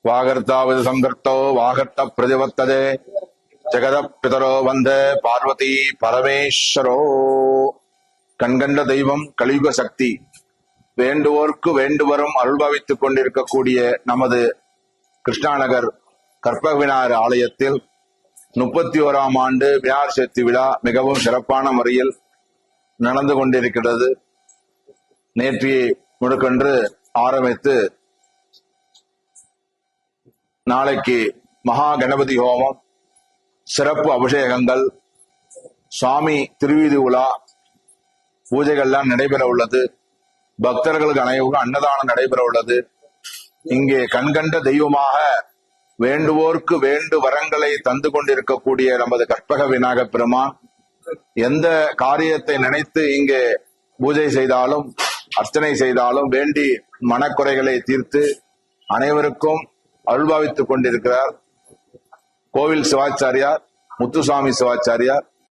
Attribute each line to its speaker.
Speaker 1: வாகர்த்தாவது சங்கர்த்தோ வாகர்த்த பிரதிவர்த்ததே ஜெகத பிதரோ வந்தே பார்வதி பரமேஸ்வரோ. கண்கண்ட தெய்வம் கலியுக சக்தி வேண்டுவோர்க்கு வேண்டுவரும் அருள்பாவித்துக் கொண்டிருக்கக்கூடிய நமது கிருஷ்ணாநகர் கற்பக விநாயகர் ஆலயத்தில் 31ஆம் ஆண்டு விநாயகர் சதுர்த்தி விழா மிகவும் சிறப்பான முறையில் நடந்து கொண்டிருக்கிறது. நேற்றைய முழுக்கன்று ஆரம்பித்து நாளைக்கு மகா கணபதி ஹோமம், சிறப்பு அபிஷேகங்கள், சுவாமி திருவீதி உலா பூஜைகள்லாம் நடைபெற உள்ளது. பக்தர்களுக்கு அனைவருக்கும் அன்னதானம் நடைபெற உள்ளது. இங்கே கண்கண்ட தெய்வமாக வேண்டுவோர்க்கு வேண்டு வரங்களை தந்து கொண்டிருக்கக்கூடிய நமது கற்பக விநாயகப் பெருமான் எந்த காரியத்தை நினைத்து இங்கே பூஜை செய்தாலும் அர்ச்சனை செய்தாலும் வேண்டி மனக்குறைகளை தீர்த்து அனைவருக்கும் அருள்பாவித்துக் கொண்டிருக்கிறார். கோவில் சிவாச்சாரியார், முத்துசாமி சிவாச்சாரியார்,